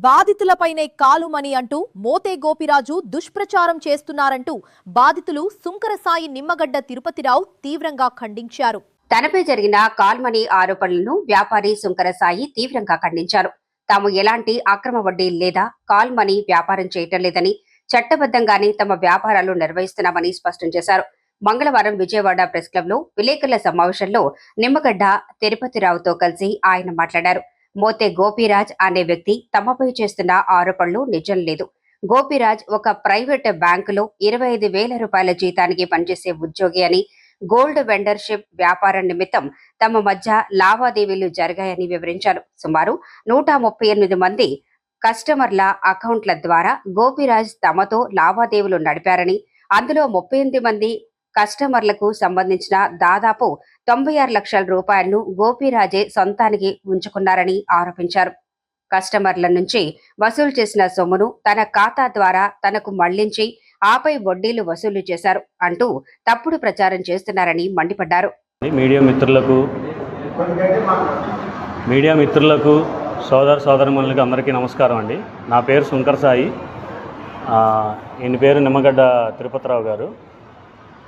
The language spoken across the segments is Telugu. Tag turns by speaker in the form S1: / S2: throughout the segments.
S1: బాధితులపైనే కాలుమని అంటూ మోతే గోపిరాజు దుష్ప్రచారం చేస్తున్నారంటూ బాధితులు సుంకరసాయి నిమ్మగడ్డ తిరుపతిరావు తీవ్రంగా ఖండించారు.
S2: తనపై జరిగిన కాల్మనీ ఆరోపణలను వ్యాపారి సుంకరసాయి తీవ్రంగా ఖండించారు. తాము ఎలాంటి అక్రమ వడ్డీ లేదా కాల్మనీ వ్యాపారం చేయటం లేదని, చట్టబద్ధంగానే తమ వ్యాపారాలు నిర్వహిస్తున్నామని స్పష్టం చేశారు. మంగళవారం విజయవాడ ప్రెస్ క్లబ్ లో విలేకరుల సమావేశంలో నిమ్మగడ్డ తిరుపతిరావుతో కలిసి ఆయన మాట్లాడారు. మోతే గోపిరాజ్ అనే వ్యక్తి తమపై చేస్తున్న ఆరోపణలు నిజం లేదు. గోపిరాజ్ ఒక ప్రైవేట్ బ్యాంకులో 25,000 రూపాయల జీతానికి పనిచేసే ఉద్యోగి అని, గోల్డ్ వెండర్షిప్ వ్యాపారం నిమిత్తం తమ మధ్య లావాదేవీలు జరిగాయని వివరించారు. సుమారు 138 మంది కస్టమర్ల అకౌంట్ల ద్వారా గోపిరాజ్ తమతో లావాదేవీలు నడిపారని, అందులో 38 మంది కస్టమర్లకు సంబంధించిన దాదాపు 96 లక్షల రూపాయలను గోపిరాజే సొంతానికి ఉంచుకున్నారని ఆరోపించారు. కస్టమర్ల నుంచి వసూలు చేసిన సొమ్మును తన ఖాతా ద్వారా తనకు మళ్లించి ఆపై వడ్డీలు వసూలు చేశారు అంటూ తప్పుడు ప్రచారం చేస్తున్నారని మండిపడ్డారు.
S3: మీడియా మిత్రులకు సోదరమణులకు అందరికీ నమస్కారం అండి. నా పేరు సుంకరసాయి, ఈయన పేరు నిమ్మగడ్డ తిరుపతిరావు గారు.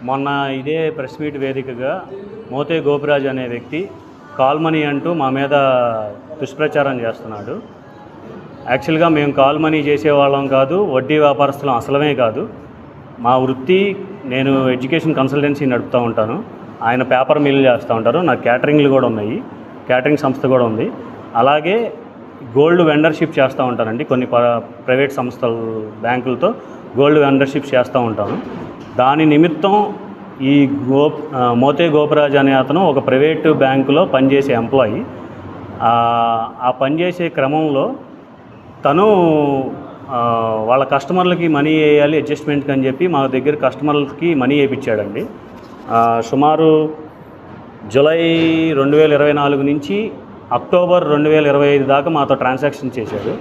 S3: మొన్న ఇదే ప్రెస్ మీట్ వేదికగా మోతే గోపిరాజ్ అనే వ్యక్తి కాల్మనీ అంటూ మా మీద దుష్ప్రచారం చేస్తున్నాడు. యాక్చువల్గా మేము కాల్మనీ చేసేవాళ్ళం కాదు, వడ్డీ వ్యాపారస్తులం అసలమే కాదు. మా వృత్తి, నేను ఎడ్యుకేషన్ కన్సల్టెన్సీ నడుపుతూ ఉంటాను, ఆయన పేపర్ మిల్ చేస్తూ ఉంటారు. నాకు క్యాటరింగ్లు కూడా ఉన్నాయి, క్యాటరింగ్ సంస్థ కూడా ఉంది. అలాగే గోల్డ్ వెండర్షిప్ చేస్తూ ఉంటానండి. కొన్ని ప్రైవేట్ సంస్థలు బ్యాంకులతో గోల్డ్ వెండర్షిప్ చేస్తూ ఉంటాను. దాని నిమిత్తం ఈ మోతే గోపిరాజ్ అనే అతను ఒక ప్రైవేటు బ్యాంకులో పనిచేసే ఎంప్లాయీ. ఆ పనిచేసే క్రమంలో తను వాళ్ళ కస్టమర్లకి మనీ వేయాలి అడ్జస్ట్మెంట్కి అని చెప్పి మా దగ్గర కస్టమర్లకి మనీ వేయించాడండి. సుమారు జూలై 2024 నుంచి అక్టోబర్ 2025 దాకా మాతో ట్రాన్సాక్షన్ చేశాడు.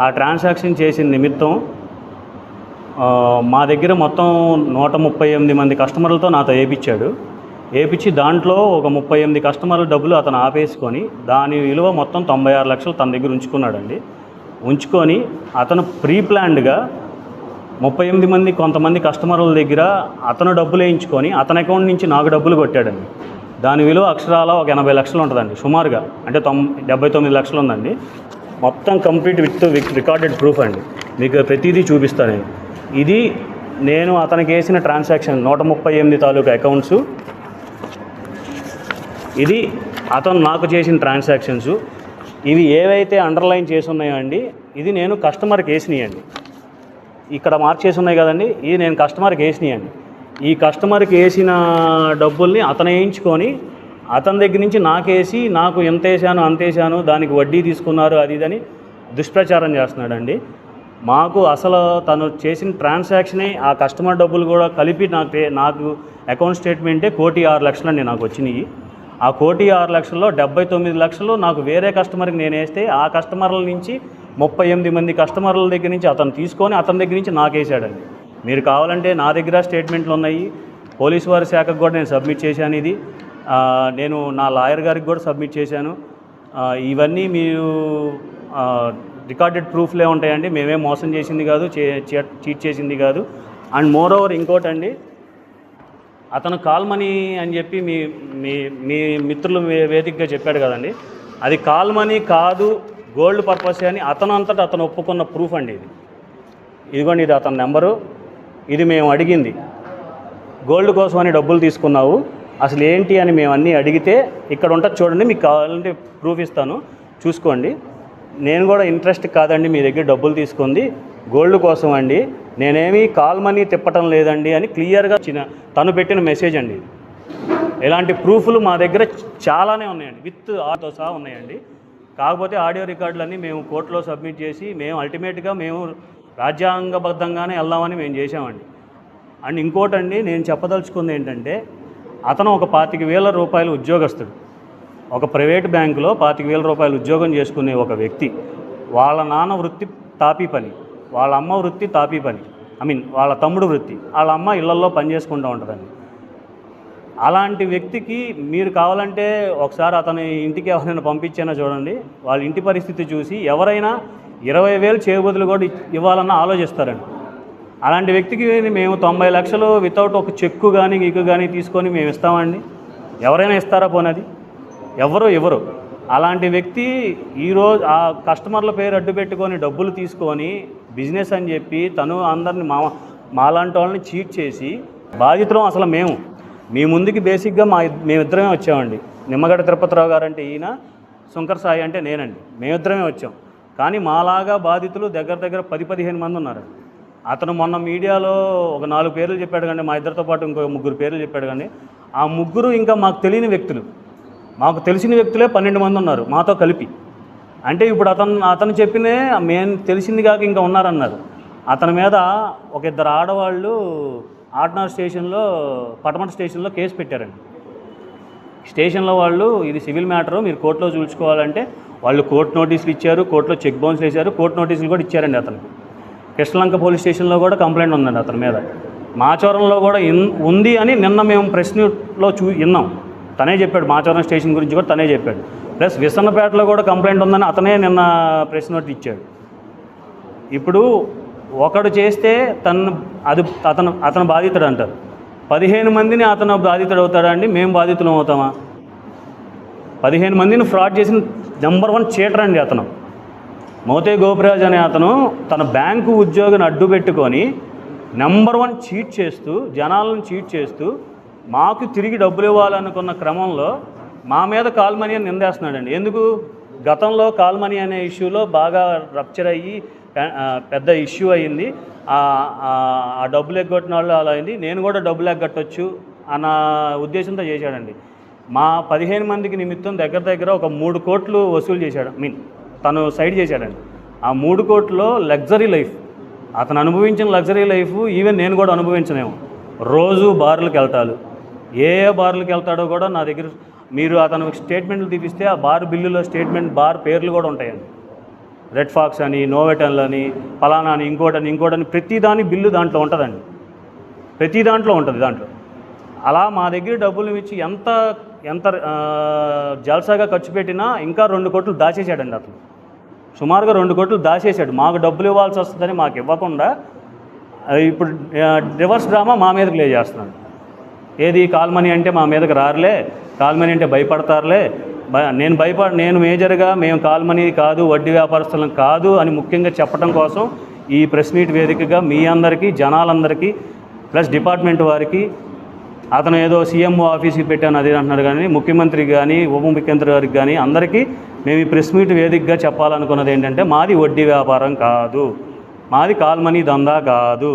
S3: ఆ ట్రాన్సాక్షన్ చేసిన నిమిత్తం మా దగ్గర మొత్తం 138 మంది కస్టమర్లతో నాతో వేయించాడు. వేయించి దాంట్లో ఒక 38 కస్టమర్ల డబ్బులు అతను ఆపేసుకొని దాని విలువ మొత్తం 96 లక్షలు తన దగ్గర ఉంచుకున్నాడండి. ఉంచుకొని అతను ప్రీ ప్లాన్డ్గా 38 మంది కొంతమంది కస్టమర్ల దగ్గర అతను డబ్బులు వేయించుకొని అతని అకౌంట్ నుంచి నాకు డబ్బులు కొట్టాడండి. దాని విలువ అక్షరాల ఒక 80 లక్షలు ఉంటుందండి సుమారుగా, అంటే 79 లక్షలు ఉందండి. మొత్తం కంప్లీట్ విత్ రికార్డెడ్ ప్రూఫ్ అండి. మీకు ప్రతిదీ చూపిస్తాను నేను. ఇది నేను అతనికి వేసిన ట్రాన్సాక్షన్ 138 తాలూకా అకౌంట్స్. ఇది అతను నాకు చేసిన ట్రాన్సాక్షన్స్. ఇవి ఏవైతే అండర్లైన్ చేసి ఉన్నాయో అండి, ఇది నేను కస్టమర్కి వేసినాయండి. ఇక్కడ మార్క్ చేసి ఉన్నాయి కదండి, ఇది నేను కస్టమర్కి వేసినాయండి. ఈ కస్టమర్కి వేసిన డబ్బుల్ని అతను వేయించుకొని అతని దగ్గర నుంచి నాకేసి, నాకు ఎంత వేసాను అంత వేసాను, దానికి వడ్డీ తీసుకున్నారు అది ఇదని దుష్ప్రచారం చేస్తున్నాడండి. మాకు అసలు తను చేసిన ట్రాన్సాక్షనే ఆ కస్టమర్ డబ్బులు కూడా కలిపి నాకు అకౌంట్ స్టేట్మెంటే 1,06,00,000 అండి నాకు వచ్చినాయి. ఆ 1,06 లక్షల్లో 79 లక్షలు నాకు వేరే కస్టమర్కి నేను వేస్తే ఆ కస్టమర్ల నుంచి 38 మంది కస్టమర్ల దగ్గర నుంచి అతను తీసుకొని అతని దగ్గర నుంచి నాకు వేసాడండి. మీరు కావాలంటే నా దగ్గర స్టేట్మెంట్లు ఉన్నాయి, పోలీసు వారి శాఖకు కూడా నేను సబ్మిట్ చేశాను. ఇది నేను నా లాయర్ గారికి కూడా సబ్మిట్ చేశాను. ఇవన్నీ మీరు రికార్డెడ్ ప్రూఫ్లే ఉంటాయండి. మేమేం మోసం చేసింది కాదు, చీట్ చేసింది కాదు. అండ్ మోర్ ఓవర్ ఇంకోటండి, అతను కాల్మనీ అని చెప్పి మీ మీ మిత్రులు వేదికగా చెప్పాడు కదండి, అది కాల్మనీ కాదు, గోల్డ్ పర్పస్ అని అతను ఒప్పుకున్న ప్రూఫ్ అండి ఇది. ఇదిగోండి, ఇది అతని నెంబరు. ఇది మేము అడిగింది, గోల్డ్ కోసం అని డబ్బులు తీసుకున్నావు అసలు ఏంటి అని మేము అన్నీ అడిగితే ఇక్కడ ఉంటుంది చూడండి, మీకు కావాలంటే ప్రూఫ్ ఇస్తాను చూసుకోండి. నేను కూడా ఇంట్రెస్ట్ కాదండి మీ దగ్గర డబ్బులు తీసుకుంది, గోల్డ్ కోసం అండి, నేనేమి కాల్మనీ తిప్పటం లేదండి అని క్లియర్గా తను పెట్టిన మెసేజ్ అండి. ఇలాంటి ప్రూఫ్లు మా దగ్గర చాలానే ఉన్నాయండి, విత్ ఆతో సహా ఉన్నాయండి. కాకపోతే ఆడియో రికార్డులన్నీ మేము కోర్టులో సబ్మిట్ చేసి మేము అల్టిమేట్గా మేము రాజ్యాంగబద్ధంగానే వెళ్దామని మేము చేసామండి. అండ్ ఇంకోటండి, నేను చెప్పదలుచుకుంది ఏంటంటే, అతను ఒక 25,000 రూపాయలు ఉద్యోగస్తుడు, ఒక ప్రైవేట్ బ్యాంకులో 25,000 రూపాయలు ఉద్యోగం చేసుకునే ఒక వ్యక్తి. వాళ్ళ నాన్న వృత్తి తాపీ పని, వాళ్ళ అమ్మ వృత్తి తాపీ పని, వాళ్ళ తమ్ముడు వృత్తి, వాళ్ళ అమ్మ ఇళ్లల్లో పని చేసుకుంటూ ఉంటుందండి. అలాంటి వ్యక్తికి మీరు కావాలంటే ఒకసారి అతని ఇంటికి ఎవరైనా పంపించానో చూడండి, వాళ్ళ ఇంటి పరిస్థితి చూసి ఎవరైనా 20,000 చేయబదులు కూడా ఇవ్వాలన్న ఆలోచిస్తారండి. అలాంటి వ్యక్తికి మేము 90 లక్షలు వితౌట్ ఒక చెక్కు కానీ గీకు కానీ తీసుకొని మేము ఇస్తామండి? ఎవరైనా ఇస్తారా? పోనది ఎవరు ఇవ్వరు. అలాంటి వ్యక్తి ఈరోజు ఆ కస్టమర్ల పేరు అడ్డు పెట్టుకొని డబ్బులు తీసుకొని బిజినెస్ అని చెప్పి తను అందరిని మాలాంటి వాళ్ళని చీట్ చేసి బాధితులం. అసలు మేము మీ ముందుకి బేసిక్గా మేమిద్దరమే వచ్చామండి. నిమ్మగడ్డ తిరుపతిరావు గారు అంటే ఈయన, శంకర్ సాయి అంటే నేనండి. మేమిద్దరమే వచ్చాం. కానీ మాలాగా బాధితులు దగ్గర 10-15 మంది ఉన్నారు. అతను మొన్న మీడియాలో ఒక 4 పేర్లు చెప్పాడు కానీ మా ఇద్దరితో పాటు ఇంకో 3 పేర్లు చెప్పాడు కానీ ఆ 3 ఇంకా మాకు తెలియని వ్యక్తులు. మాకు తెలిసిన వ్యక్తులే 12 మంది ఉన్నారు మాతో కలిపి. అంటే ఇప్పుడు అతను చెప్పినే మేము తెలిసింది కాక ఇంకా ఉన్నారన్నారు. అతని మీద ఒక 2 ఆడవాళ్ళు ఆట్నార్ స్టేషన్లో, పటమట స్టేషన్లో కేసు పెట్టారండి. స్టేషన్లో వాళ్ళు ఇది సివిల్ మ్యాటరు, మీరు కోర్టులో చూసుకోవాలంటే వాళ్ళు కోర్టు నోటీసులు ఇచ్చారు, కోర్టులో చెక్ బౌన్స్లు వేశారు, కోర్టు నోటీసులు కూడా ఇచ్చారండి. అతనికి కృష్ణలంక పోలీస్ స్టేషన్లో కూడా కంప్లైంట్ ఉందండి అతని మీద. మాచవరంలో కూడా ఉంది అని నిన్న మేము ప్రెస్ మీట్లో విన్నాం. తనే చెప్పాడు, మాచవరం స్టేషన్ గురించి కూడా తనే చెప్పాడు. ప్లస్ విసన్నపేటలో కూడా కంప్లైంట్ ఉందని అతనే నిన్న ప్రెస్ నోట్ ఇచ్చాడు. ఇప్పుడు ఒకడు చేస్తే అతను బాధితుడు అంటారు. 15 మందిని అతను బాధితుడు అవుతాడా అండి? మేము బాధితులం అవుతామా? 15 మందిని ఫ్రాడ్ చేసిన నెంబర్ 1 చీటర్ అండి అతను. మోతే గోపిరాజ్ అనే అతను తన బ్యాంకు ఉద్యోగిని అడ్డు పెట్టుకొని నెంబర్ 1 చీట్ చేస్తూ, జనాలను చీట్ చేస్తూ మాకు తిరిగి డబ్బులు ఇవ్వాలనుకున్న క్రమంలో మా మీద కాల్ మనీ అని నిందేస్తున్నాడండి. ఎందుకు? గతంలో కాల్ మనీ అనే ఇష్యూలో బాగా రప్చర్ అయ్యి పెద్ద ఇష్యూ అయ్యింది. ఆ డబ్బులు ఎగ్గొట్టిన వాళ్ళు అలా అయింది, నేను కూడా డబ్బులు ఎగ్గొట్టవచ్చు అన్న ఉద్దేశంతో చేశాడండి. మా 15 మందికి నిమిత్తం దగ్గర ఒక 3 కోట్లు వసూలు చేశాడు. తను సైడ్ చేశాడండి. ఆ 3 కోట్లలో లగ్జరీ లైఫ్, అతను అనుభవించిన లగ్జరీ లైఫ్ ఈవెన్ నేను కూడా అనుభవించలేము. రోజు బార్లకు వెళ్తాడు. ఏ బార్లకు వెళ్తాడో కూడా నా దగ్గర మీరు అతను స్టేట్మెంట్లు తీపిస్తే ఆ బార్ బిల్లులో బార్ పేర్లు కూడా ఉంటాయండి. రెడ్ ఫాక్స్ అని, నోవెటన్లు అని, ఫలానా అని, ఇంకోటని ప్రతి దాని బిల్లు దాంట్లో ఉంటుందండి. ప్రతి దాంట్లో ఉంటుంది. దాంట్లో అలా మా దగ్గర డబ్బులు ఇచ్చి ఎంత జల్సాగా ఖర్చు పెట్టినా ఇంకా 2 కోట్లు దాచేసాడండి అతను. సుమారుగా 2 కోట్లు దాచేసాడు. మాకు డబ్బులు ఇవ్వాల్సి వస్తుందని మాకు ఇవ్వకుండా ఇప్పుడు రివర్స్ డ్రామా మా మీద ప్లే చేస్తున్నాడు. ఏది? కాల్ మనీ అంటే మా మీదకి రారులే, కాల్ మనీ అంటే భయపడతారులే, నేను మేజర్గా మేము కాల్ మనీ కాదు, వడ్డీ వ్యాపారస్తులం కాదు అని ముఖ్యంగా చెప్పడం కోసం ఈ ప్రెస్ మీట్ వేదికగా మీ అందరికీ, జనాలందరికీ, ప్లస్ డిపార్ట్మెంట్ వారికి, అతను ఏదో సీఎంఓ ఆఫీస్కి పెట్టాను అది అంటున్నాడు కానీ ముఖ్యమంత్రికి కానీ ఉప ముఖ్యమంత్రి గారికి కానీ అందరికీ మేము ఈ ప్రెస్ మీట్ వేదికగా చెప్పాలనుకున్నది ఏంటంటే మాది వడ్డీ వ్యాపారం కాదు, మాది కాల్ మనీ దందా కాదు.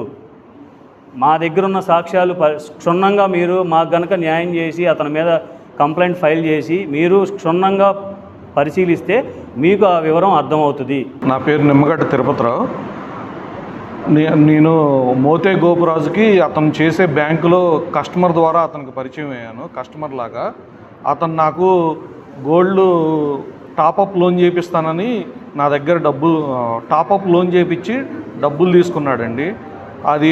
S3: మా దగ్గర ఉన్న సాక్ష్యాలు క్షుణ్ణంగా మీరు మాకు గనక న్యాయం చేసి అతని మీద కంప్లైంట్ ఫైల్ చేసి మీరు క్షుణ్ణంగా పరిశీలిస్తే మీకు ఆ వివరం అర్థమవుతుంది.
S4: నా పేరు నిమ్మగడ్డ తిరుపతిరావు. నేను మోతే గోపురాజుకి అతను చేసే బ్యాంకులో కస్టమర్ ద్వారా అతనికి పరిచయం అయ్యాను. కస్టమర్ లాగా అతను నాకు గోల్డ్ టాపప్ లోన్ చేపిస్తానని నా దగ్గర టాపప్ లోన్ చేపించి డబ్బులు తీసుకున్నాడండి. అది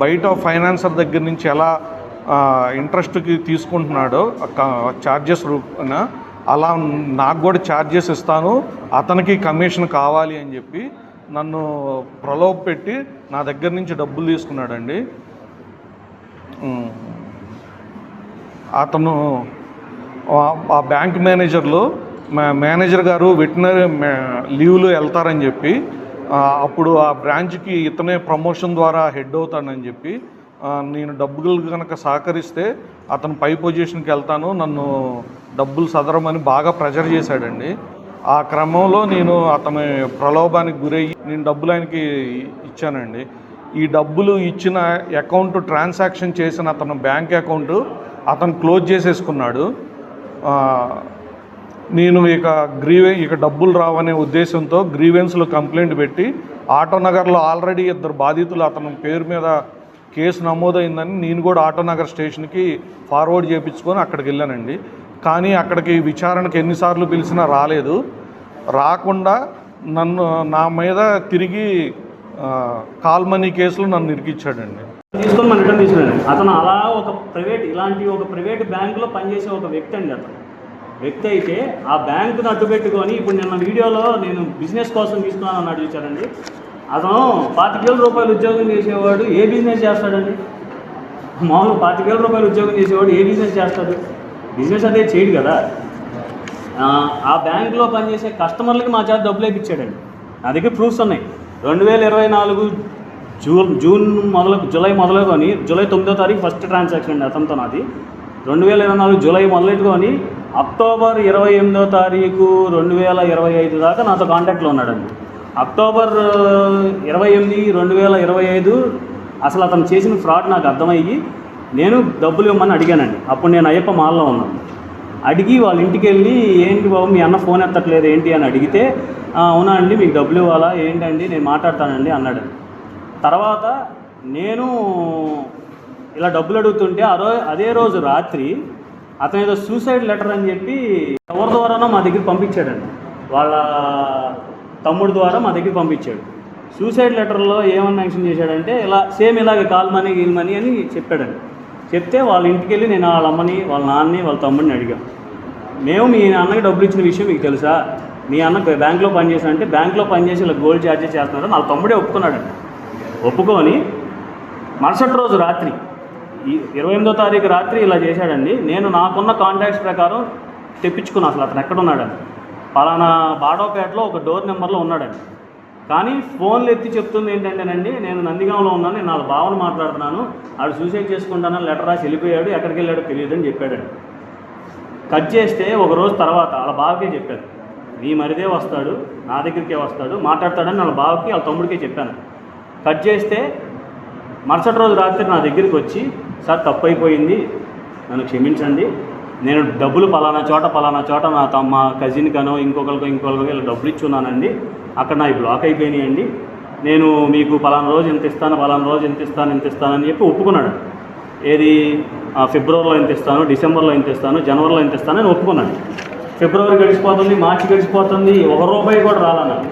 S4: బయట ఫైనాన్సర్ దగ్గర నుంచి ఎలా ఇంట్రెస్ట్కి తీసుకుంటున్నాడో ఛార్జెస్ రూపాన అలా నాకు కూడా ఛార్జెస్ ఇస్తాను, అతనికి కమిషన్ కావాలి అని చెప్పి నన్ను ప్రలోభ పెట్టి నా దగ్గర నుంచి డబ్బులు తీసుకున్నాడండి. అతను ఆ బ్యాంక్ మేనేజర్ గారు వెటనరీ లీవ్లో వెళ్తారని చెప్పి అప్పుడు ఆ బ్రాంచ్కి ఇతనే ప్రమోషన్ ద్వారా హెడ్ అవుతానని చెప్పి నేను డబ్బులు కనుక సహకరిస్తే అతను పై పొజిషన్కి వెళ్తాను, నన్ను డబ్బులు సదరమని బాగా ప్రెజర్ చేశాడండి. ఆ క్రమంలో నేను అతని ప్రలోభానికి గురయ్యి నేను డబ్బులు ఆయనకి ఇచ్చానండి. ఈ డబ్బులు ఇచ్చిన అకౌంట్ ట్రాన్సాక్షన్ చేసిన అతను బ్యాంక్ అకౌంట్ అతను క్లోజ్ చేసేసుకున్నాడు. నేను ఇక డబ్బులు రావనే ఉద్దేశంతో గ్రీవెన్స్లో కంప్లైంట్ పెట్టి ఆటోనగర్లో ఆల్రెడీ 2 బాధితులు అతని పేరు మీద కేసు నమోదైందని నేను కూడా ఆటోనగర్ స్టేషన్కి ఫార్వర్డ్ చేయించుకొని అక్కడికి వెళ్ళానండి. కానీ అక్కడికి విచారణకు ఎన్నిసార్లు పిలిచినా రాకుండా నా మీద తిరిగి కాల్ మనీ కేసులు నన్ను ఇరికిచ్చాడండి.
S3: తీసుకొని మన రిటర్న్ తీసుకున్నాడు. అతను అలా ఒక ప్రైవేట్ బ్యాంకులో పనిచేసే ఒక వ్యక్తి అండి. వ్యక్తి అయితే ఆ బ్యాంకును అడ్డు పెట్టుకొని ఇప్పుడు నిన్న వీడియోలో నేను బిజినెస్ కోసం తీసుకున్నాను అన్నాడు చూచారండి. అతను 25,000 రూపాయలు ఉద్యోగం చేసేవాడు ఏ బిజినెస్ చేస్తాడండి? మామూలు 25,000 రూపాయలు ఉద్యోగం చేసేవాడు ఏ బిజినెస్ చేస్తాడు? బిజినెస్ అదే చేయడు కదా. ఆ బ్యాంకులో పనిచేసే కస్టమర్లకి మా చేత డబ్బులు వేయించాడండి. నా దగ్గర ప్రూఫ్స్ ఉన్నాయి. 2024 జూలై మొదలుకొని జూలై 9వ తారీఖు ఫస్ట్ ట్రాన్సాక్షన్ అండి అతనితో నాది. 2024 జూలై మొదలెట్టుకొని అక్టోబర్ 28వ తారీఖు 2025 దాకా నాతో కాంటాక్ట్లో ఉన్నాడండి. అక్టోబర్ 28, 2025 అసలు అతను చేసిన ఫ్రాడ్ నాకు అర్థమయ్యి నేను డబ్బులు ఇవ్వమని అడిగానండి. అప్పుడు నేను అయ్యప్ప మాల్లో ఉన్నాను. అడిగి వాళ్ళ ఇంటికి వెళ్ళి ఏంటి బాబు మీ అన్న ఫోన్ ఎత్తట్లేదు ఏంటి అని అడిగితే అవునా అండి మీకు డబ్బులు ఇవ్వాలా ఏంటండి నేను మాట్లాడతానండి అన్నాడు. తర్వాత నేను ఇలా డబ్బులు అడుగుతుంటే అదే రోజు రాత్రి అతను ఏదో సూసైడ్ లెటర్ అని చెప్పి ఎవరి ద్వారానో మా దగ్గర పంపించాడండి. వాళ్ళ తమ్ముడు ద్వారా మా దగ్గర పంపించాడు. సూసైడ్ లెటర్లో ఏమని మెన్షన్ చేశాడంటే ఇలా సేమ్ ఇలాగే కాల్ మనీ గీల్ మనీ అని చెప్పాడండి. చెప్తే వాళ్ళ ఇంటికి వెళ్ళి నేను వాళ్ళ అమ్మని వాళ్ళ నాన్నని వాళ్ళ తమ్ముడిని అడిగాం. మేము మీ అన్నకి డబ్బులు ఇచ్చిన విషయం మీకు తెలుసా? మీ అన్న బ్యాంక్లో పనిచేసానంటే బ్యాంక్లో పనిచేసి ఇలా గోల్డ్ ఛార్జెస్ చేస్తున్నారు వాళ్ళ తమ్ముడే ఒప్పుకున్నాడండి. ఒప్పుకొని మరుసటి రోజు రాత్రి 28వ తారీఖు రాత్రి ఇలా చేశాడండి. నేను నాకున్న కాంటాక్ట్స్ ప్రకారం తెప్పించుకున్నాను అసలు అతను ఎక్కడున్నాడండి. పలానా బాడోపేటలో ఒక డోర్ నెంబర్లో ఉన్నాడండి. కానీ ఫోన్లు ఎత్తి చెప్తుంది ఏంటంటేనండి నేను నందిగాంలో ఉన్నాను, నేను వాళ్ళ బావను మాట్లాడుతున్నాను, ఆడు సూసైడ్ చేసుకుంటానని లెటర్ రాసి వెళ్ళిపోయాడు, ఎక్కడికి వెళ్ళాడో తెలియదని చెప్పాడండి. కట్ చేస్తే ఒక రోజు తర్వాత వాళ్ళ బావకే చెప్పాను నీ మరిదే వస్తాడు నా దగ్గరికే వస్తాడు మాట్లాడతాడని వాళ్ళ బావకి వాళ్ళ తమ్ముడికే చెప్పాను. కట్ చేస్తే మరుసటి రోజు రాత్రి నా దగ్గరికి వచ్చి సార్ తప్పు అయిపోయింది నన్ను క్షమించండి, నేను డబ్బులు పలానా చోట మా కజిన్కనో ఇంకొకరికో ఇలా డబ్బులు ఇచ్చున్నానండి, అక్కడ నా బ్లాక్ అయిపోయినాయండి, నేను మీకు పలానా రోజు ఎంత ఇస్తాను అని చెప్పి ఒప్పుకున్నాడు. ఏది ఫిబ్రవరిలో ఎంత ఇస్తాను, డిసెంబర్లో ఎంత ఇస్తాను, జనవరిలో ఎంత ఇస్తాను అని ఒప్పుకున్నాడు. ఫిబ్రవరి గడిచిపోతుంది, మార్చి గడిచిపోతుంది, ₹1 కూడా రాలన్నాడు.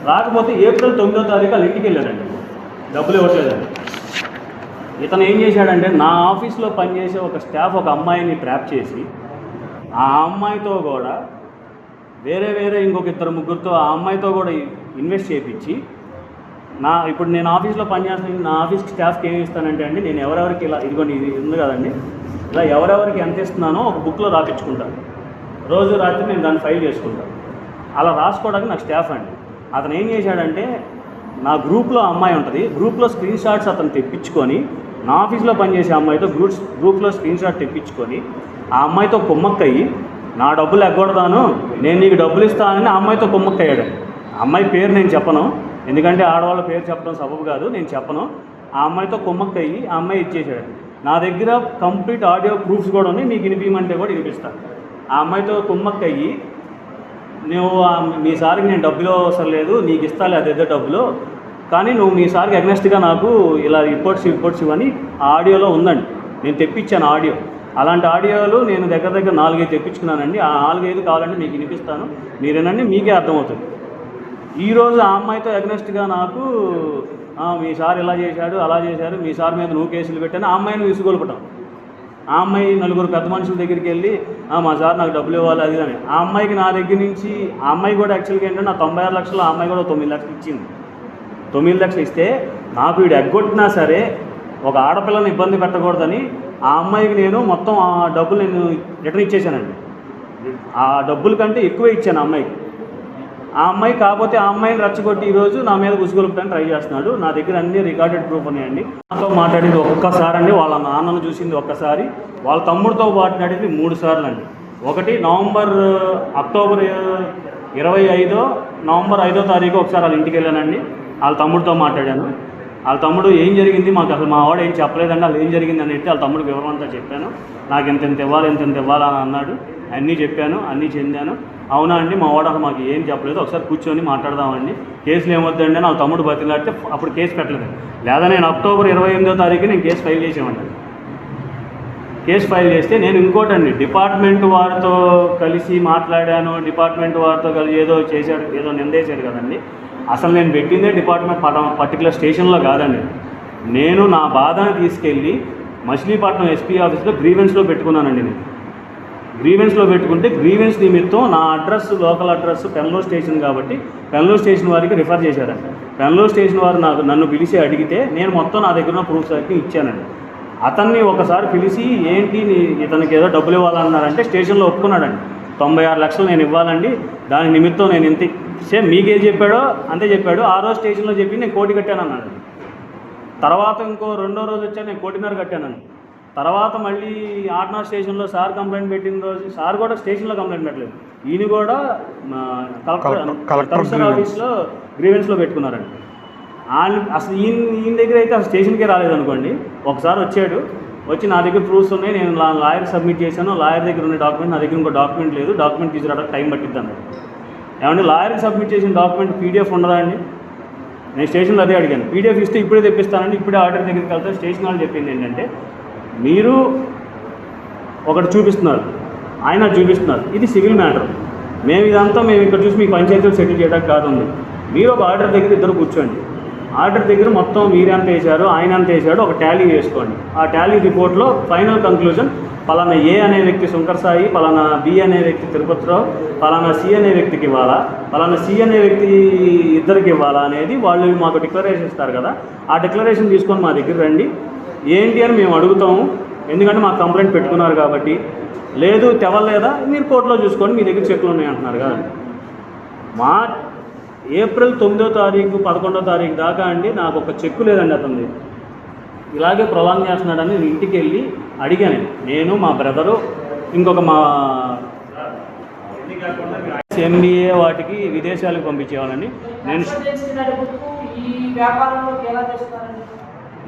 S3: రాకపోతే ఏప్రిల్ 9వ తారీఖు వాళ్ళ ఇంటికి వెళ్ళాడండి, డబ్బులు ఇవ్వట్లేదండి. ఇతను ఏం చేశాడంటే నా ఆఫీస్లో పనిచేసే ఒక స్టాఫ్ ఒక అమ్మాయిని ట్రాప్ చేసి ఆ అమ్మాయితో కూడా వేరే ఇంకొక 2-3 ఆ అమ్మాయితో కూడా ఇన్వెస్ట్ చేయించి ఇప్పుడు నేను ఆఫీస్లో పనిచేస్తాను నా ఆఫీస్కి స్టాఫ్కి ఏమి ఇస్తానంటే అండి నేను ఎవరెవరికి ఇలా ఇదిగోండి ఇది ఉంది కదండి ఇలా ఎవరెవరికి ఎంత ఇస్తున్నానో ఒక బుక్లో రాపించుకుంటాను. రోజు రాత్రి నేను దాన్ని ఫైల్ చేసుకుంటాను. అలా రాసుకోవడానికి నాకు స్టాఫ్ అండి. అతను ఏం చేశాడంటే నా గ్రూప్లో అమ్మాయి ఉంటుంది, గ్రూప్లో స్క్రీన్ షాట్స్ అతను తెప్పించుకొని నా ఆఫీస్లో పనిచేసే అమ్మాయితో గ్రూప్లో స్క్రీన్ షాట్ తెప్పించుకొని ఆ అమ్మాయితో కుమ్మక్కయ్యి నా డబ్బులు ఎగ్గొడతాను నేను నీకు డబ్బులు ఇస్తానని ఆ అమ్మాయితో కుమ్మక్కయ్యాడు. ఆ అమ్మాయి పేరు నేను చెప్పను, ఎందుకంటే ఆడవాళ్ళ పేరు చెప్పడం సబబు కాదు, నేను చెప్పను. ఆ అమ్మాయితో కుమ్మక్కయ్యి ఆ అమ్మాయి ఇచ్చేసాడు. నా దగ్గర కంప్లీట్ ఆడియో ప్రూఫ్స్ కూడా ఉన్నాయి, మీకు వినిపించమంటే కూడా వినిపిస్తాను. ఆ అమ్మాయితో కుమ్మక్కయ్యి నువ్వు మీ సార్కి నేను డబ్బులు అవసరం లేదు, నీకు ఇస్తాలే అదేదో డబ్బులు, కానీ నువ్వు మీ సార్కి అగ్నెస్ట్గా నాకు ఇలా రిపోర్ట్స్ ఇవ్వని ఆడియోలో ఉందండి. నేను తెప్పించాను ఆడియో. అలాంటి ఆడియోలు నేను దగ్గర 4-5 తెప్పించుకున్నానండి. ఆ 4-5 కావాలంటే మీకు వినిపిస్తాను, మీరేనండి మీకే అర్థమవుతుంది. ఈరోజు ఆ అమ్మాయితో అగ్నెస్ట్గా నాకు మీ సార్ ఇలా చేశాడు అలా చేశారు, మీ సార్ మీద నువ్వు కేసులు పెట్టాను ఆ అమ్మాయిని విసుగొల్పటం. ఆ అమ్మాయి 4 పెద్ద మనుషుల దగ్గరికి వెళ్ళి మా సార్ నాకు డబ్బులు ఇవ్వాలి అది అని. ఆ అమ్మాయికి నా దగ్గర నుంచి ఆ అమ్మాయి కూడా యాక్చువల్గా ఏంటంటే నా 96 లక్షలు, ఆ అమ్మాయి కూడా 9 లక్షలు ఇచ్చింది. 9 లక్షలు ఇస్తే నాకు వీడు ఎగ్గొట్టినా సరే ఒక ఆడపిల్లని ఇబ్బంది పెట్టకూడదని ఆ అమ్మాయికి నేను మొత్తం ఆ డబ్బులు నేను రిటర్న్ ఇచ్చేసానండి. ఆ డబ్బుల కంటే ఎక్కువే ఇచ్చాను ఆ అమ్మాయికి. ఆ అమ్మాయి కాకపోతే ఆ అమ్మాయిని రెచ్చగొట్టి ఈరోజు నా మీద ఉసుగొలుపుతానికి ట్రై చేస్తున్నాడు. నా దగ్గర అన్ని రికార్డెడ్ ప్రూఫ్ ఉన్నాయండి. నాతో మాట్లాడింది ఒక్కసారి అండి, వాళ్ళ నాన్నను చూసింది ఒక్కసారి, వాళ్ళ తమ్ముడితో మాట్లాడింది 3 సార్లు అండి. ఒకటి అక్టోబర్ 25 నవంబర్ 5వ తారీఖు ఒకసారి వాళ్ళ ఇంటికి వెళ్ళానండి, వాళ్ళ తమ్ముడితో మాట్లాడాను. వాళ్ళ తమ్ముడు ఏం జరిగింది మాకు అసలు మా వాడు ఏం చెప్పలేదండి, వాళ్ళు ఏం జరిగింది అని వాళ్ళ తమ్ముడికి వివరం అంతా చెప్పాను. నాకు ఎంత ఇవ్వాలి అని అన్నాడు. అన్నీ చెప్పాను, అన్నీ చెందాను. అవునా అండి మా వాడు అసలు మాకు ఏం చెప్పలేదు, ఒకసారి కూర్చొని మాట్లాడదామండి, కేసులు ఏమొద్దండి అని వాళ్ళ తమ్ముడు బతిలాడితే అప్పుడు కేసు పెట్టలేదు. లేదా నేను అక్టోబర్ 28వ తారీఖు నేను కేసు ఫైల్ చేసామండి. కేసు ఫైల్ చేస్తే నేను ఇంకోటండి డిపార్ట్మెంట్ వారితో కలిసి మాట్లాడాను, డిపార్ట్మెంట్ వారితో కలిసి ఏదో చేశాడు, ఏదో నిందేశాడు కదండి. అసలు నేను పెట్టిందే డిపార్ట్మెంట్ పర్టికులర్ స్టేషన్లో కాదండి. నేను నా బాధను తీసుకెళ్ళి మచిలీపట్నం ఎస్పీ ఆఫీస్లో గ్రీవెన్స్లో పెట్టుకున్నానండి. నేను గ్రీవెన్స్లో పెట్టుకుంటే గ్రీవెన్స్ నిమిత్తం నా అడ్రస్ లోకల్ అడ్రస్ పెన్లో స్టేషన్ కాబట్టి పెన్లో స్టేషన్ వారికి రిఫర్ చేశారంట. పెన్లో స్టేషన్ వారు నన్ను పిలిచి అడిగితే నేను మొత్తం నా దగ్గర ఉన్న ప్రూఫ్స్ అన్ని ఇచ్చానండి. అతన్ని ఒకసారి పిలిచి ఏంటి ఇతనికి ఏదో డబ్బులు ఇవ్వాలన్నారంటే స్టేషన్లో ఒప్పుకున్నాడండి. 96 లక్షలు నేను ఇవ్వాలండి, దాని నిమిత్తం నేను ఇంత సేమ్ మీకేం చెప్పాడో అంతే చెప్పాడు. ఆ రోజు స్టేషన్లో చెప్పి నేను 1 కోటి కట్టాను అన్నాడు. తర్వాత ఇంకో 2వ రోజు వచ్చా నేను 1.5 కోటి కట్టానని. తర్వాత మళ్ళీ ఆర్డినర్ స్టేషన్లో సార్ కంప్లైంట్ పెట్టిన రోజు సార్ కూడా స్టేషన్లో కంప్లైంట్ పెట్టలేదు, ఈయన కూడా కలెక్టర్ ఆఫీస్లో గ్రీవెన్స్లో పెట్టుకున్నారండి. అసలు ఈయన దగ్గర అయితే అసలు స్టేషన్కే రాలేదనుకోండి. ఒకసారి వచ్చి నా దగ్గర ప్రూఫ్స్ ఉన్నాయి, నేను లాయర్ సబ్మిట్ చేశాను, లాయర్ దగ్గర ఉన్న డాక్యుమెంట్, నా దగ్గర ఇంకో డాక్యుమెంట్ లేదు, డాక్యుమెంట్ తీసుకురావడానికి టైం పట్టిద్ది అన్నాడు. ఏమంటే లాయర్కి సబ్మిట్ చేసిన డాక్యుమెంట్ పీడిఎఫ్ ఉండదా అండి? నేను స్టేషన్లో అదే అడిగాను, పీడిఎఫ్ ఇస్తే ఇప్పుడే తెప్పిస్తానండి, ఇప్పుడే ఆర్డర్ దగ్గరికి వెళ్తే స్టేషన్ వాళ్ళు చెప్పింది ఏంటంటే మీరు ఒకటి చూపిస్తున్నారు, ఆయన చూపిస్తున్నారు, ఇది సివిల్ మ్యాటర్, మేము ఇక్కడ చూసి మీ పంచాయతీలు సెటిల్ చేయడానికి కాదు ఉంది. మీరు ఒక ఆర్డర్ దగ్గర ఇద్దరు కూర్చోండి, ఆర్డర్ దగ్గర మొత్తం మీరు ఎంత వేశారు ఆయన ఎంత వేశాడు ఒక టాలీ వేసుకోండి. ఆ టాలీ రిపోర్ట్లో ఫైనల్ కంక్లూజన్ పలానా ఏ అనే వ్యక్తి శంకర్ సాయి, పలానా బి అనే వ్యక్తి తిరుపతిరావు, పలానా సి అనే వ్యక్తికి ఇవ్వాలా, పలానా సి అనే వ్యక్తి ఇద్దరికి ఇవ్వాలా అనేది వాళ్ళు మాకు డిక్లరేషన్ ఇస్తారు కదా, ఆ డిక్లరేషన్ తీసుకొని మా దగ్గర రండి, ఏంటి అని మేము అడుగుతాము. ఎందుకంటే మాకు కంప్లైంట్ పెట్టుకున్నారు కాబట్టి. లేదు తెవలేదా మీరు కోర్టులో చూసుకోండి, మీ దగ్గర చెక్లు ఉన్నాయి అంటున్నారు కదా. ఏప్రిల్ 9వ తారీఖు 11వ తారీఖు దాకా అండి నాకు ఒక చెక్కు లేదండి. అతనిది ఇలాగే ప్రొలాంగ్ చేస్తున్నాడని నేను ఇంటికి వెళ్ళి అడిగాను. నేను మా బ్రదరు ఇంకొక మా ఎంబీఏ వాటికి విదేశాలకు పంపించేవాళ్ళని. నేను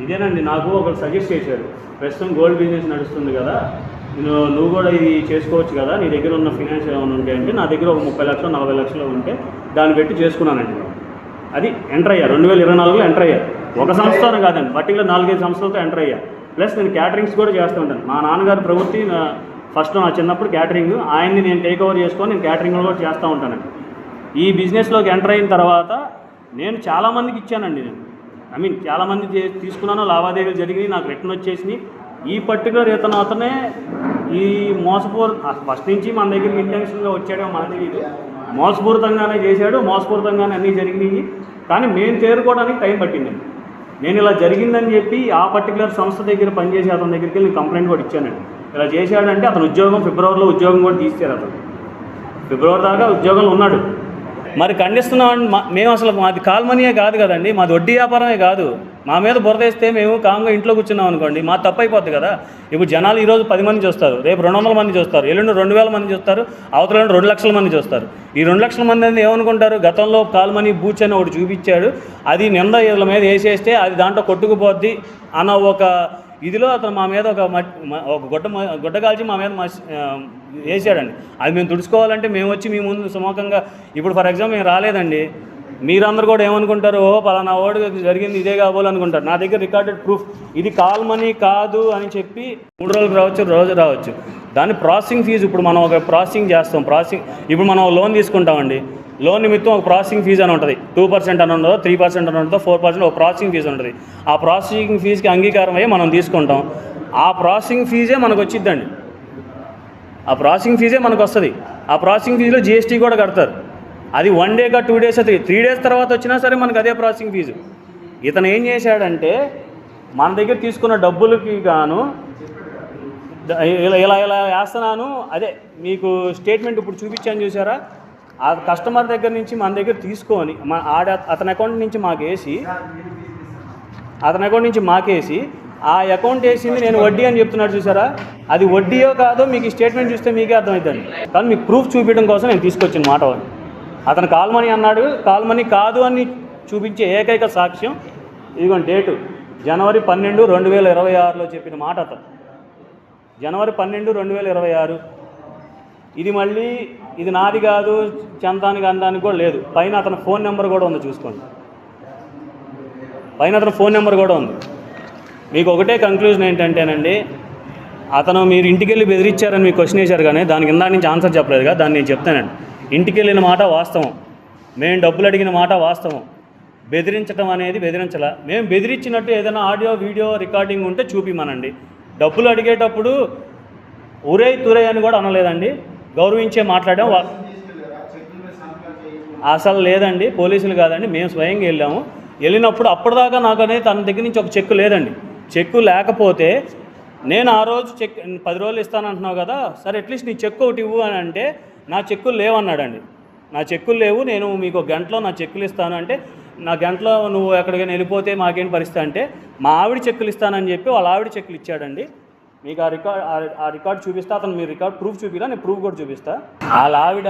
S3: ఇదేనండి నాకు ఒకరు సజెస్ట్ చేశారు, ప్రస్తుతం గోల్డ్ బిజినెస్ నడుస్తుంది కదా, నువ్వు కూడా ఇది చేసుకోవచ్చు కదా, నీ దగ్గర ఉన్న ఫినాన్స్ ఏమైనా ఉంటే అంటే నా దగ్గర ఒక 30 లక్షలు 40 లక్షలు ఉంటే దాన్ని పెట్టి చేసుకున్నానండి. అది ఎంటర్ అయ్యా 2024లో ఎంటర్ అయ్యా. ఒక సంస్థను కాదండి, పర్టికులర్ 4-5 సంస్థలతో ఎంటర్ అయ్యా. ప్లస్ నేను క్యాటరింగ్స్ కూడా చేస్తూ ఉంటాను. మా నాన్నగారి ప్రవృత్తి ఫస్ట్ నా చిన్నప్పుడు క్యాటరింగ్, ఆయన్ని నేను టేక్ ఓవర్ చేసుకొని నేను క్యాటరింగ్లో కూడా చేస్తూ ఉంటానండి. ఈ బిజినెస్లోకి ఎంటర్ అయిన తర్వాత నేను చాలామందికి ఇచ్చానండి. నేను చాలామంది తీసుకున్నాను, లావాదేవీలు జరిగినాయి, నాకు రిటర్న్ వచ్చేసినాయి. ఈ పర్టికులర్ అతనే ఈ ఫస్ట్ నుంచి మన దగ్గరికి ఇంటెన్షన్గా వచ్చాడో మనకి తెలియదు, మోసపూరితంగానే చేశాడు, మోసపూరితంగానే అన్నీ జరిగినాయి. కానీ మేము తేరుకోవడానికి టైం పట్టిందండి. నేను ఇలా జరిగిందని చెప్పి ఆ పర్టికులర్ సంస్థ దగ్గర పనిచేసి అతని దగ్గరికి వెళ్ళి కంప్లైంట్ కూడా ఇచ్చానండి. ఇలా చేశాడంటే అతను ఫిబ్రవరిలో ఉద్యోగం కూడా తీశారు. అతను ఫిబ్రవరి దాకా ఉద్యోగంలో ఉన్నాడు. మరి ఖండిస్తున్నామండి. మేము అసలు మాది కాల్ మనీయే కాదు కదండి, మాది వడ్డీ వ్యాపారమే కాదు. మా మీద బురదేస్తే మేము కామ్గా ఇంట్లో కూర్చున్నాం అనుకోండి, మా తప్పు అయిపోద్ది కదా. ఇప్పుడు జనాలు ఈరోజు 10 మంది చూస్తారు, రేపు 200 మంది చూస్తారు, ఎల్లుండి 2000 మంది చూస్తారు, అవతల 2 లక్షల మంది చూస్తారు. ఈ 2 లక్షల మంది అనేది ఏమనుకుంటారు, గతంలో కాల్ మనీ బూచ్ అని ఒకటి చూపించాడు, అది నింద వీళ్ళ మీద వేసేస్తే అది దాంట్లో కొట్టుకుపోద్ది అన్న ఒక ఇదిలో అతను మా మీద ఒక గుడ్డ కాల్చి మా మీద వేసాడండి. అది మేము తుడుచుకోవాలంటే మేము వచ్చి మీ ముందు సుముఖంగా ఇప్పుడు ఫర్ ఎగ్జాంపుల్ మేము రాలేదండి, మీరందరూ కూడా ఏమనుకుంటారు, పలానా ఓడి జరిగింది ఇదే కాబోలనుకుంటారు. నా దగ్గర రికార్డెడ్ ప్రూఫ్ ఇది కాల్ మనీ కాదు అని చెప్పి 3 రోజులు రావచ్చు, రోజు రావచ్చు. దాని ప్రాసెసింగ్ ఫీజు ఇప్పుడు మనం ఒక ప్రాసెసింగ్ చేస్తాం. ఇప్పుడు మనం లోన్ తీసుకుంటామండి, లోన్ నిమిత్తం ఒక ప్రాసెసింగ్ ఫీజు అని ఉంటుంది. 2% అని ఉండదు, 3% అని ఉండదు, 4% ఒక ప్రాసెసింగ్ ఫీజు ఉంటుంది. ఆ ప్రాసెసింగ్ ఫీజుకి అంగీకారం అయ్యి మనం తీసుకుంటాం. ఆ ప్రాసెసింగ్ ఫీజే మనకు వచ్చిద్దండి, ఆ ప్రాసెసింగ్ ఫీజే మనకు వస్తుంది. ఆ ప్రాసెసింగ్ ఫీజులో జీఎస్టీ కూడా కడతారు. అది 1 డేగా 2 డేస్ 3 డేస్ తర్వాత వచ్చినా సరే మనకు అదే ప్రాసెసింగ్ ఫీజు. ఇతను ఏం చేశాడంటే మన దగ్గర తీసుకున్న డబ్బులకి గాను ఇలా వేస్తున్నాను, అదే మీకు స్టేట్మెంట్ ఇప్పుడు చూపించాను చూసారా, ఆ కస్టమర్ దగ్గర నుంచి మన దగ్గర తీసుకొని అతని అకౌంట్ నుంచి మాకేసి ఆ అకౌంట్ వేసింది నేను వడ్డీ అని చెప్తున్నాడు చూసారా, అది వడ్డీయో కాదో మీకు ఈ స్టేట్మెంట్ చూస్తే మీకే అర్థమవుతుంది. కానీ మీకు ప్రూఫ్ చూపించడం కోసం నేను తీసుకొచ్చిన మాట. అతను కాల్ మనీ అన్నాడు, కాల్ మనీ కాదు అని చూపించే ఏకైక సాక్ష్యం ఇదిగోండి డేటు జనవరి 12, 2026లో చెప్పిన మాట. అతను జనవరి 12, 2026. ఇది మళ్ళీ ఇది నాది కాదు, చెంతానికి అందానికి కూడా లేదు. పైన అతని ఫోన్ నెంబర్ కూడా ఉంది, చూసుకోండి. పైన అతని ఫోన్ నెంబర్ కూడా ఉంది. మీకు ఒకటే కంక్లూజన్ ఏంటంటేనండి, అతను మీరు ఇంటికి వెళ్ళి బెదిరించారని మీకు క్వశ్చన్ వేశారు, కానీ దానికి ఇందాక నుంచి ఆన్సర్ చెప్పలేదుగా, దాన్ని నేను చెప్తానండి. ఇంటికి వెళ్ళిన మాట వాస్తవం, మేము డబ్బులు అడిగిన మాట వాస్తవం. బెదిరించడం అనేది బెదిరించాల, మేము బెదిరించినట్టు ఏదైనా ఆడియో వీడియో రికార్డింగ్ ఉంటే చూపిమనండి. డబ్బులు అడిగేటప్పుడు ఉరే తురే అని కూడా అనలేదండి, గౌరవించే మాట్లాడాం. అసలు లేదండి, పోలీసులు కాదండి, మేము స్వయంగా వెళ్ళాము. వెళ్ళినప్పుడు అప్పటిదాకా నాకు అనేది తన దగ్గర నుంచి ఒక చెక్కు లేదండి. చెక్కు లేకపోతే నేను ఆ రోజు చెక్ 10 రోజులు ఇస్తానంటున్నావు కదా, సరే అట్లీస్ట్ నీ చెక్కు ఒకటి ఇవ్వు అని అంటే నా చెక్కులు లేవన్నాడండి. నా చెక్కులు లేవు, నేను మీకు ఒక గంటలో నా చెక్కులు ఇస్తాను అంటే, నా గంటలో నువ్వు ఎక్కడికైనా వెళ్ళిపోతే మాకేంటి పరిస్థితి అంటే, మా ఆవిడ చెక్కులు ఇస్తానని చెప్పి వాళ్ళ ఆవిడ చెక్కులు ఇచ్చాడండి. మీకు ఆ రికార్డ్ చూపిస్తా, అతను మీరు రికార్డ్ ప్రూఫ్ చూపిలా, నేను ప్రూఫ్ కూడా చూపిస్తా. వాళ్ళ ఆవిడ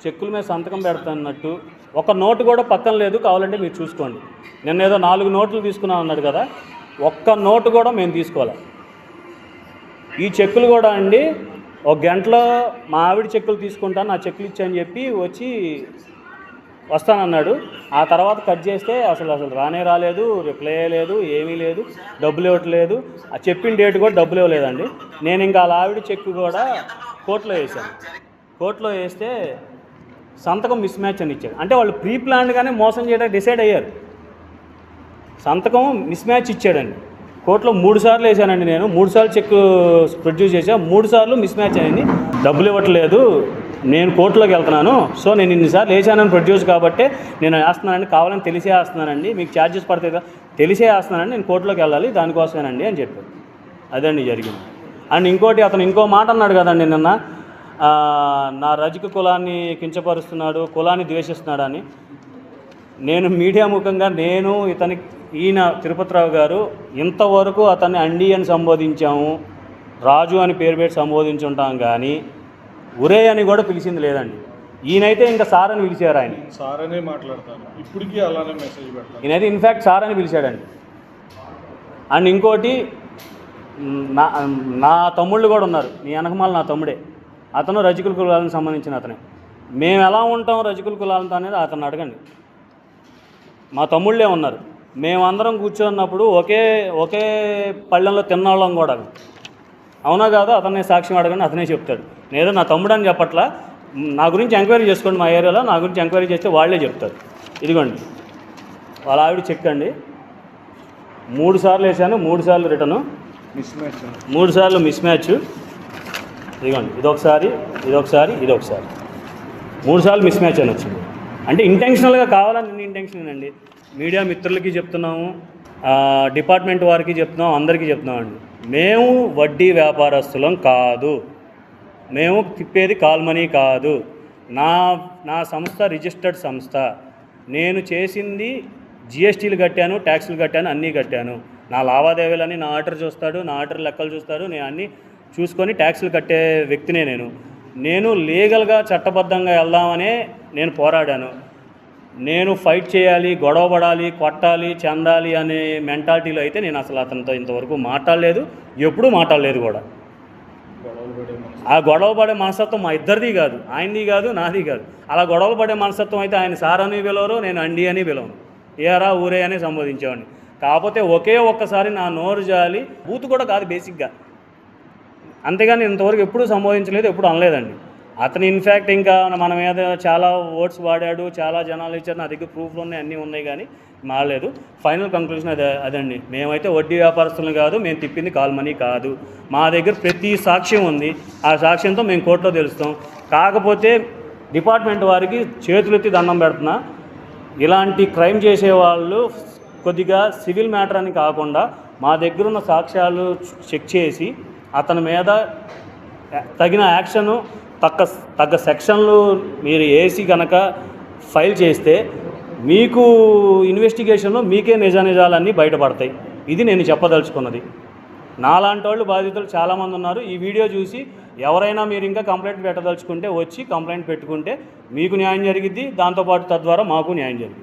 S3: చెక్కుల మీద సంతకం పెడతాన్నట్టు ఒక నోటు కూడా పక్కన లేదు, కావాలంటే మీరు చూసుకోండి. నిన్న ఏదో 4 నోట్లు తీసుకున్నాను అన్నాడు కదా, ఒక్క నోటు కూడా మేము తీసుకోవాలి. ఈ చెక్కులు కూడా అండి ఒక గంటలో మా ఆవిడ చెక్కులు తీసుకుంటాను, నా చెక్కులు ఇచ్చాని చెప్పి వచ్చి వస్తానన్నాడు. ఆ తర్వాత కట్ చేస్తే అసలు రానే రాలేదు, రిప్లై లేదు, ఏమీ లేదు, డబ్బులు ఇవ్వట్లేదు. ఆ చెప్పిన డేట్ కూడా డబ్బులు ఇవ్వలేదండి. నేను ఇంకా వాళ్ళ ఆవిడ చెక్కు కూడా కోర్టులో వేసాను. కోర్టులో వేస్తే సంతకం మిస్ మ్యాచ్ అని ఇచ్చాడు. అంటే వాళ్ళు ప్రీ ప్లాన్డ్గానే మోసం చేయడానికి డిసైడ్ అయ్యారు. సంతకం మిస్ మ్యాచ్ ఇచ్చాడండి. కోర్టులో 3 సార్లు వేసానండి, నేను 3 సార్లు చెక్ ప్రొడ్యూస్ చేశాను, 3 సార్లు మిస్ మ్యాచ్ అయింది. డబ్బులు ఇవ్వట్లేదు, నేను కోర్టులోకి వెళ్తున్నాను, సో నేను ఇన్నిసార్లు వేసానని ప్రొడ్యూస్ కాబట్టి నేను వేస్తున్నానండి, కావాలని తెలిసే వేస్తున్నానండి, మీకు ఛార్జెస్ పడతాయి కదా, తెలిసే వేస్తున్నానండి, నేను కోర్టులోకి వెళ్ళాలి, దానికోసమేనండి అని చెప్పాడు. అదండి జరిగింది. అండ్ ఇంకోటి, అతను ఇంకో మాట అన్నాడు కదండి నిన్న, నా రజక కులాన్ని కించపరుస్తున్నాడు, కులాన్ని ద్వేషిస్తున్నాడు అని. నేను మీడియా ముఖంగా ఈయన తిరుపతిరావు గారు ఇంతవరకు అతన్ని అండి అని సంబోధించాము, రాజు అని పేరు పెట్టి సంబోధించుంటాం, కానీ ఉరే అని కూడా పిలిచింది లేదండి. ఈయనైతే ఇంకా సార్ అని పిలిచారు. ఆయన
S4: సార్ అనే మాట్లాడతాను, ఇప్పటికీ అలానే మెసేజ్ పెడతాను.
S3: ఈయనైతే ఇన్ఫ్యాక్ట్ సార్ అని పిలిచాడండి. అండ్ ఇంకోటి, నా తమ్ముళ్ళు కూడా ఉన్నారు, నీ వెనకమాల నా తమ్ముడే, అతను రజకుల కులాలకు సంబంధించిన అతనే. మేము ఎలా ఉంటాం రజకుల కులాలతో అనేది అతను అడగండి. మా తమ్ముళ్ళే ఉన్నారు, మేమందరం కూర్చున్నప్పుడు ఒకే పళ్ళెంలో తిన్నాళ్ళం కూడా. అవునా కాదు, అతనే సాక్ష్యం అడగండి, అతనే చెప్తాడు. నేదో నా తమ్ముడు అని చెప్పట్లా, నా గురించి ఎంక్వైరీ చేసుకోండి, మా ఏరియాలో నా గురించి ఎంక్వైరీ చేస్తే వాళ్ళే చెప్తారు. ఇదిగోండి వాళ్ళ ఆవిడ చెక్ అండి, 3 సార్లు వేసాను, 3 సార్లు రిటర్ను, 3 సార్లు మిస్ మ్యాచ్. ఇదిగోండి ఇదొకసారి 3 సార్లు మిస్ మ్యాచ్ అని వచ్చింది. అంటే ఇంటెన్షనల్గా కావాలని ఇంటెన్షన్ అండి. మీడియా మిత్రులకి చెప్తున్నాము, డిపార్ట్మెంట్ వారికి చెప్తున్నాం, అందరికీ చెప్తున్నామండి, మేము వడ్డీ వ్యాపారస్తులం కాదు, మేము తిప్పేది కాల్ మనీ కాదు. నా సంస్థ రిజిస్టర్డ్ సంస్థ, నేను చేసింది జిఎస్టీలు కట్టాను, ట్యాక్సులు కట్టాను, అన్నీ కట్టాను. నా లావాదేవీలన్నీ నా ఆర్డర్ చూస్తాడు, నా ఆర్డర్ లెక్కలు చూస్తాడు, నేను అన్నీ చూసుకొని ట్యాక్సులు కట్టే వ్యక్తినే. నేను లీగల్గా చట్టబద్ధంగా వెళ్దామనే నేను పోరాడాను. నేను ఫైట్ చేయాలి, గొడవ పడాలి, కొట్టాలి, చెందాలి అనే మెంటాలిటీలో అయితే నేను అసలు అతనితో ఇంతవరకు మాట్లాడలేదు, ఎప్పుడూ మాట్లాడలేదు కూడా. ఆ గొడవ పడే మనస్తత్వం మా ఇద్దరిది కాదు, ఆయనది కాదు, నాది కాదు. అలా గొడవలు పడే మనస్తత్వం అయితే ఆయన సార్ అని పిలవరు, నేను అండి అని పిలవను, ఏరా ఊరే అని సంబోధించేవాడిని. కాకపోతే ఒక్కసారి నా నోరు జాలి, బూత్ కూడా కాదు బేసిక్గా, అంతేగాని ఇంతవరకు ఎప్పుడూ సంబోధించలేదు, ఎప్పుడు అనలేదండి. అతను ఇన్ఫ్యాక్ట్ ఇంకా మన మీద చాలా ఓట్స్ వాడాడు, చాలా జనాలు ఇచ్చారు, నా దగ్గర ప్రూఫ్లు ఉన్నాయి, అన్నీ ఉన్నాయి, కానీ మారలేదు. ఫైనల్ కంక్లూజన్ అదండి, మేమైతే వడ్డీ వ్యాపారస్తులు కాదు, మేము తిప్పింది కాల్ మనీ కాదు. మా దగ్గర ప్రతి సాక్ష్యం ఉంది, ఆ సాక్ష్యంతో మేము కోర్టులో తెలుస్తాం. కాకపోతే డిపార్ట్మెంట్ వారికి చేతులెత్తి దండం పెడుతున్నా, ఇలాంటి క్రైమ్ చేసేవాళ్ళు కొద్దిగా సివిల్ మ్యాటర్ అని కాకుండా మా దగ్గర ఉన్న సాక్ష్యాలు చెక్ చేసి అతని మీద తగిన యాక్షను తగ్గ సెక్షన్లు మీరు వేసి కనుక ఫైల్ చేస్తే మీకు ఇన్వెస్టిగేషన్లో మీకే నిజాలన్నీ బయటపడతాయి. ఇది నేను చెప్పదలుచుకున్నది. నాలాంటి వాళ్ళు బాధితులు చాలామంది ఉన్నారు. ఈ వీడియో చూసి ఎవరైనా మీరు ఇంకా కంప్లైంట్ పెట్టదలుచుకుంటే వచ్చి కంప్లైంట్ పెట్టుకుంటే మీకు న్యాయం జరిగిద్ది, దాంతోపాటు తద్వారా మాకు న్యాయం జరిగింది.